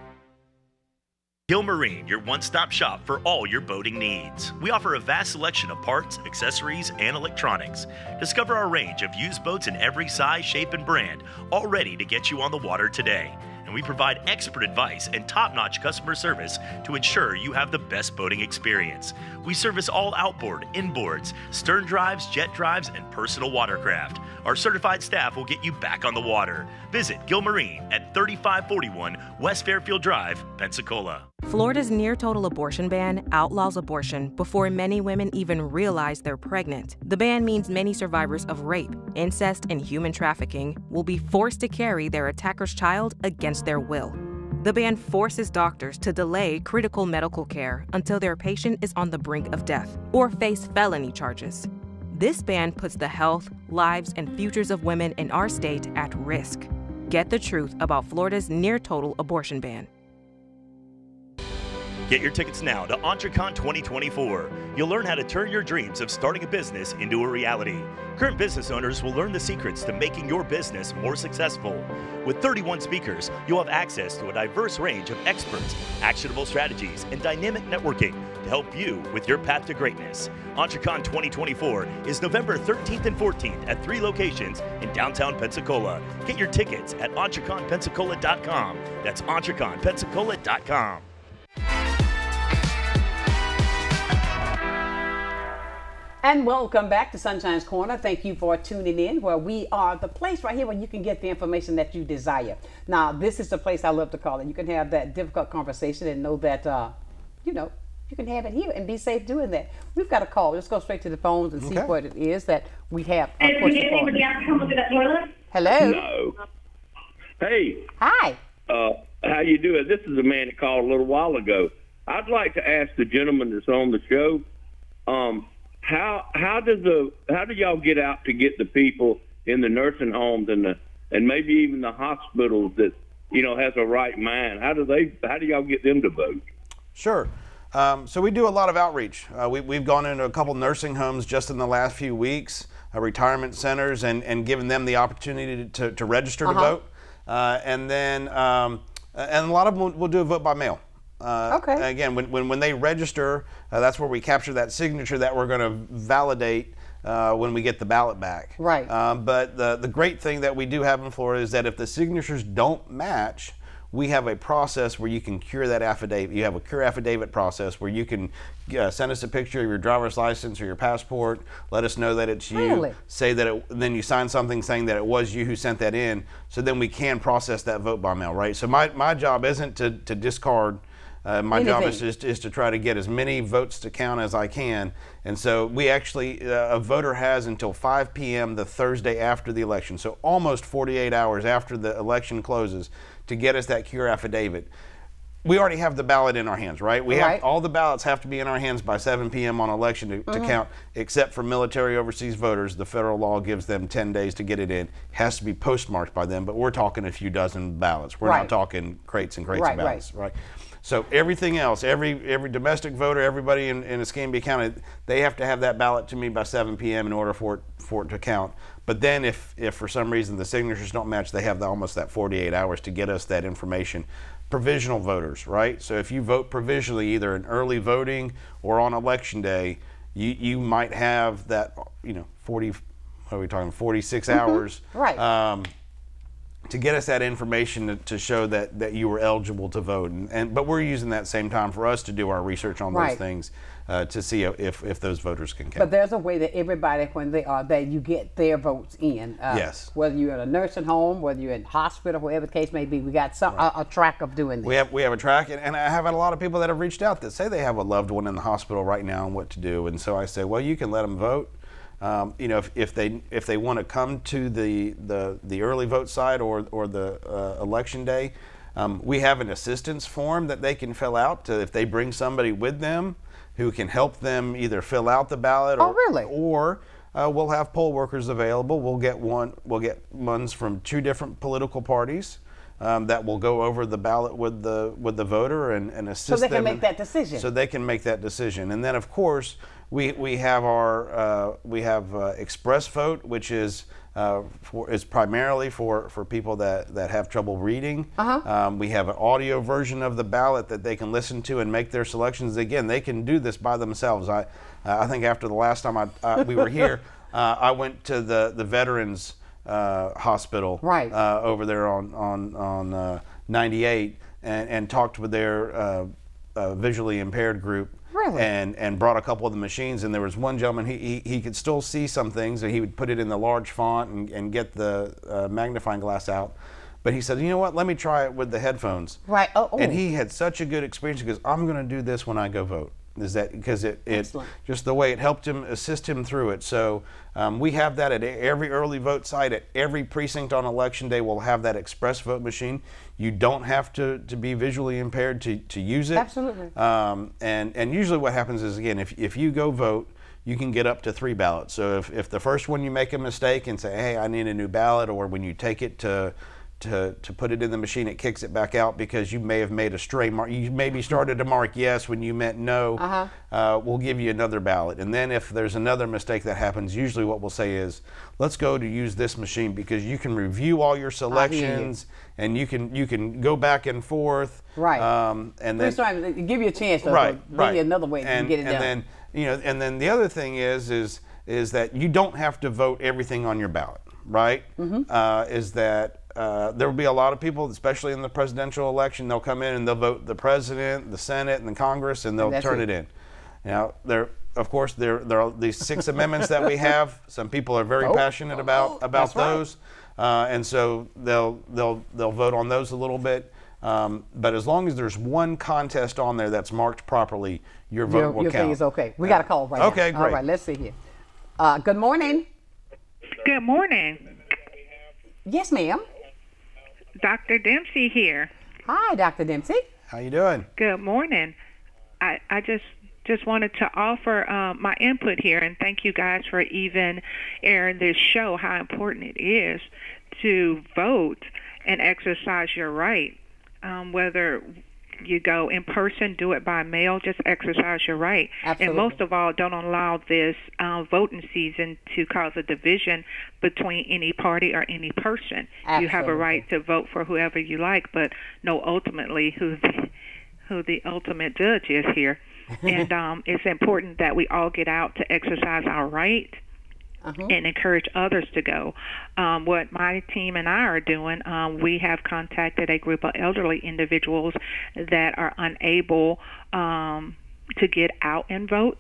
Hill Marine, your one-stop shop for all your boating needs. We offer a vast selection of parts, accessories, and electronics. Discover our range of used boats in every size, shape, and brand, all ready to get you on the water today. And and we provide expert advice and top-notch customer service to ensure you have the best boating experience. We service all outboard, inboards, stern drives, jet drives, and personal watercraft. Our certified staff will get you back on the water. Visit Gill Marine at 3541 West Fairfield Drive, Pensacola. Florida's near-total abortion ban outlaws abortion before many women even realize they're pregnant. The ban means many survivors of rape, incest, and human trafficking will be forced to carry their attacker's child against their will. The ban forces doctors to delay critical medical care until their patient is on the brink of death or face felony charges. This ban puts the health, lives, and futures of women in our state at risk. Get the truth about Florida's near-total abortion ban. Get your tickets now to EntreCon 2024. You'll learn how to turn your dreams of starting a business into a reality. Current business owners will learn the secrets to making your business more successful. With 31 speakers, you'll have access to a diverse range of experts, actionable strategies, and dynamic networking to help you with your path to greatness. EntreCon 2024 is November 13th and 14th at 3 locations in downtown Pensacola. Get your tickets at EntreConPensacola.com. That's EntreConPensacola.com. And welcome back to Sunshine's Corner. Thank you for tuning in, where we are the place right here where you can get the information that you desire. Now, this is the place I love to call it. You can have that difficult conversation and know that, you know, you can have it here and be safe doing that. We've got a call. Let's go straight to the phones and see what it is that we have. Hello? No. Hey. Hi. How you doing? This is a man that called a little while ago. I'd like to ask the gentleman that's on the show, how do y'all get out to get the people in the nursing homes and maybe even the hospitals that has a right mind? How do y'all get them to vote? Sure. So we do a lot of outreach. We've gone into a couple nursing homes just in the last few weeks, retirement centers, and given them the opportunity to register to vote. And then and a lot of them will do a vote by mail. Again, when they register, that's where we capture that signature that we're going to validate when we get the ballot back. Right. But the great thing that we do have in Florida is that if the signatures don't match, we have a process where you can cure that affidavit. You have a cure affidavit process where you can send us a picture of your driver's license or your passport, let us know that it's you, Really? say that then you sign something saying that it was you who sent that in, so then we can process that vote by mail, right? So my job isn't to discard. My job is to try to get as many votes to count as I can. And so we actually, a voter has until 5 p.m. the Thursday after the election, so almost 48 hours after the election closes, to get us that cure affidavit. We already have the ballot in our hands, right? Have all the ballots have to be in our hands by 7 p.m. on election to count, except for military overseas voters. The federal law gives them 10 days to get it in. It has to be postmarked by them, but we're talking a few dozen ballots. We're not talking crates and crates of ballots, right? So everything else, every domestic voter, everybody in Escambia County, they have to have that ballot to me by 7 p.m. in order for it to count. But then if for some reason the signatures don't match, they have almost that 48 hours to get us that information. Provisional voters, right? So if you vote provisionally, either in early voting or on election day, you might have that, 46 hours. Right. To get us that information to show that you were eligible to vote, but we're using that same time for us to do our research on those things to see if those voters can count. But there's a way that everybody, when they are there, you get their votes in. Yes. Whether you're in a nursing home, whether you're in hospital, whatever the case may be, we got a track of doing this. We have a track, and I have had a lot of people that have reached out that say they have a loved one in the hospital right now and what to do, and so I say, well, you can let them vote. If they want to come to the early vote site or the election day, we have an assistance form that they can fill out if they bring somebody with them who can help them either fill out the ballot or we'll have poll workers available. We'll get ones from 2 different political parties that will go over the ballot with the voter and assist them. So they can make that decision. So they can make that decision. And then of course we have our express vote, which is primarily for people that have trouble reading. We have an audio version of the ballot that they can listen to and make their selections. Again, they can do this by themselves. I think after the last time we were here, I went to the Veterans Hospital over there on 98 and talked with their visually impaired group. Really? And brought a couple of the machines, and there was one gentleman, he could still see some things, and he would put it in the large font and get the magnifying glass out. But he said, you know what, let me try it with the headphones. Right. And he had such a good experience. He goes, I'm going to do this when I go vote. Is that because it just the way it helped him, assist him through it. So we have that at every early vote site, at every precinct on election day. We'll have that express vote machine. You don't have to be visually impaired to use it. Absolutely. And usually what happens is, again, if you go vote, you can get up to 3 ballots. So if the first one you make a mistake and say, hey, I need a new ballot, or when you take it to put it in the machine, it kicks it back out because you may have made a stray mark. You maybe started to mark yes when you meant no. We'll give you another ballot. And then if there's another mistake that happens, usually what we'll say is, let's go to use this machine because you can review all your selections and you can go back and forth. Right. And then give you a chance to bring you another way to get it done. And then, and then the other thing is that you don't have to vote everything on your ballot, right? Is that there will be a lot of people, especially in the presidential election, they'll come in and they'll vote the president, the Senate, and the Congress, and they'll turn it in. Now, of course, there are these 6 amendments that we have. Some people are very passionate about those, and so they'll vote on those a little bit. But as long as there's one contest on there that's marked properly, your vote will count. Your thing is okay. We got a call right now. Okay, great. All right, let's see here. Good morning. Good morning. Yes, ma'am. Dr. Dempsey here. Hi, Dr. Dempsey. How you doing? Good morning. I just wanted to offer my input here, and thank you guys for even airing this show, how important it is to vote and exercise your right. Whether you go in person, do it by mail, just exercise your right. Absolutely. And most of all, don't allow this voting season to cause a division between any party or any person. Absolutely. You have a right to vote for whoever you like, but know ultimately who the ultimate judge is here. And it's important that we all get out to exercise our right and encourage others to go. What my team and I are doing, we have contacted a group of elderly individuals that are unable to get out and vote.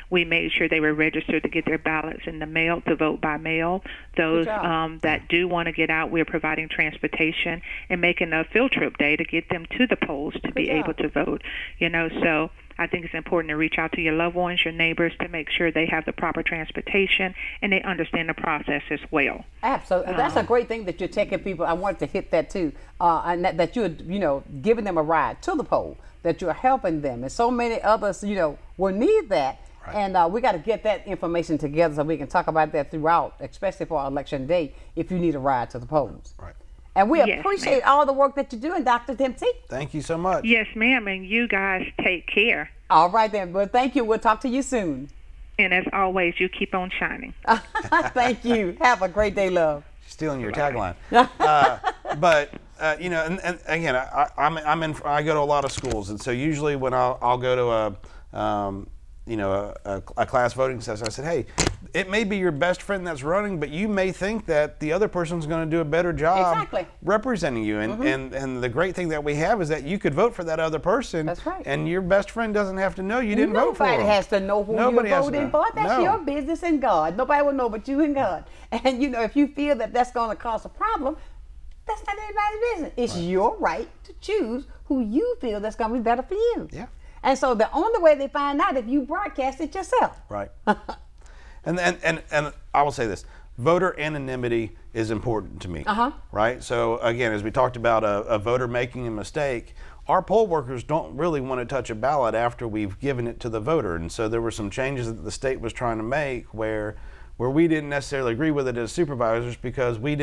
We made sure they were registered to get their ballots in the mail, to vote by mail. Those that do want to get out, we're providing transportation and making a field trip day to get them to the polls to be able to vote. So I think it's important to reach out to your loved ones, your neighbors, to make sure they have the proper transportation and they understand the process as well. Absolutely. That's a great thing that you're taking people. I wanted to hit that too. And that you're, giving them a ride to the poll, that you're helping them. And so many others, will need that. Right. And we got to get that information together so we can talk about that throughout, especially for election day, if you need a ride to the polls. Right. And we appreciate all the work that you're doing, Dr. Dempsey. Thank you so much. Yes, ma'am, and you guys take care. All right, then. Well, thank you. We'll talk to you soon. And as always, you keep on shining. Thank you. Have a great day, love. Stealing your tagline. But, and again, I go to a lot of schools, and so usually when I'll go to a class voting session, I said, hey, it may be your best friend that's running, but you may think that the other person's going to do a better job representing you. And the great thing that we have is that you could vote for that other person. That's right. And your best friend doesn't have to know you didn't vote for them. Nobody has to know who you're voting for. That's your business and God. Nobody will know but you and God. And, if you feel that that's going to cause a problem, that's not anybody's business. It's your right to choose who you feel that's going to be better for you. Yeah. And so the only way they find out if you broadcast it yourself. Right. And I will say this, voter anonymity is important to me. Right? So again, as we talked about a voter making a mistake, our poll workers don't really want to touch a ballot after we've given it to the voter. And so there were some changes that the state was trying to make where we didn't necessarily agree with it as supervisors because we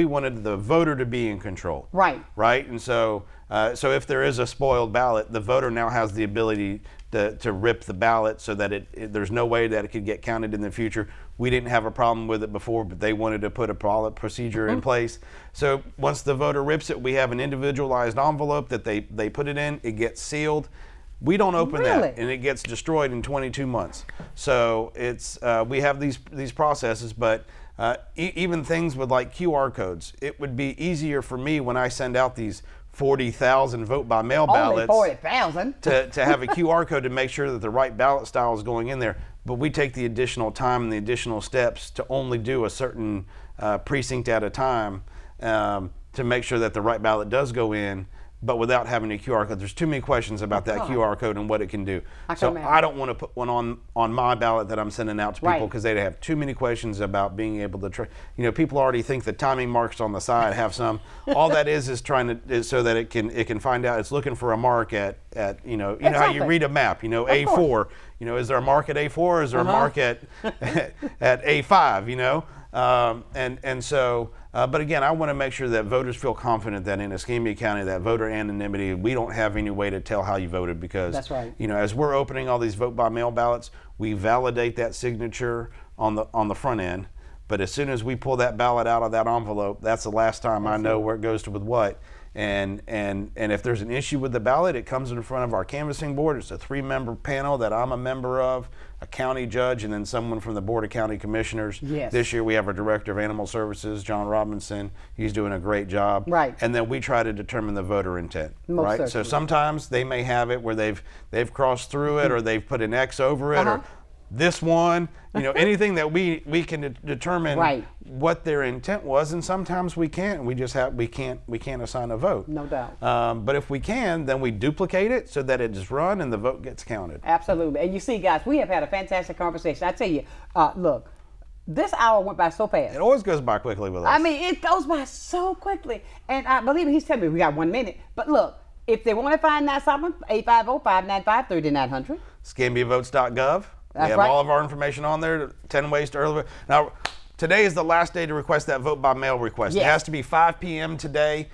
wanted the voter to be in control. Right. Right? And so if there is a spoiled ballot, the voter now has the ability to rip the ballot so that there's no way that it could get counted in the future. We didn't have a problem with it before, but they wanted to put a ballot procedure in place. So once the voter rips it, we have an individualized envelope that they put it in, it gets sealed. We don't open that, and it gets destroyed in 22 months. So it's we have these processes, but even things with like QR codes, it would be easier for me when I send out these 40,000 vote by mail Only ballots. 40,000. to have a QR code to make sure that the right ballot style is going in there. But we take the additional time and the additional steps to only do a certain precinct at a time to make sure that the right ballot does go in, but without having a QR code. There's too many questions about that QR code and what it can do. So I don't want to put one on my ballot that I'm sending out to people because they'd have too many questions about being able to people already think the timing marks on the side have some. All that is trying to so that it can find out. It's looking for a mark at how you read a map. A4. Is there a mark at A4 or is there a mark at A5? But again, I want to make sure that voters feel confident that in Escambia County, that voter anonymity, we don't have any way to tell how you voted because, that's right. As we're opening all these vote by mail ballots, we validate that signature on the front end. But as soon as we pull that ballot out of that envelope, that's the last time I know where it goes to with what. And if there's an issue with the ballot, it comes in front of our canvassing board. It's a 3-member panel that I'm a member of, a county judge, and then someone from the Board of County Commissioners. Yes. This year we have our Director of Animal Services, John Robinson. He's doing a great job. Right. And then we try to determine the voter intent. Most right. certainly. So sometimes they may have it where they've crossed through it or they've put an X over it or this one, anything that we can determine what their intent was, and sometimes we can't. We can't assign a vote. No doubt. But if we can, then we duplicate it so that it is run and the vote gets counted. Absolutely. And you see, guys, we have had a fantastic conversation. I tell you, look, this hour went by so fast. It always goes by quickly with us. I mean, it goes by so quickly. And I believe he's telling me we got 1 minute. But look, if they want to find out something, 850-595-3900. ScambiaVotes.gov. We have all of our information on there, 10 ways to early vote. Now, today is the last day to request that vote by mail request. Yes. It has to be 5 p.m. today,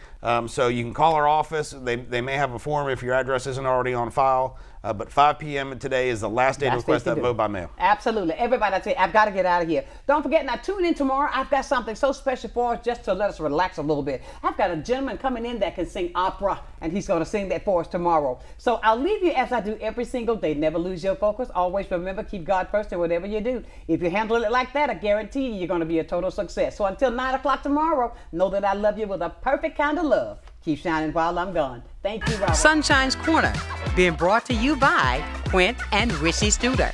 so you can call our office. They may have a form if your address isn't already on file, but 5 p.m. today is the last day to request that vote by mail. Absolutely. Everybody, I tell you, I've got to get out of here. Don't forget, now tune in tomorrow. I've got something so special for us just to let us relax a little bit. I've got a gentleman coming in that can sing opera, and he's going to sing that for us tomorrow. So I'll leave you as I do every single day. Never lose your focus. Always remember, keep God first in whatever you do. If you handle it like that, I guarantee you're going to be a total success. So until 9 o'clock tomorrow, know that I love you with a perfect kind of love. Keep shining while I'm gone. Thank you, Robert. Sunshine's Corner, being brought to you by Quint and Richie Studer.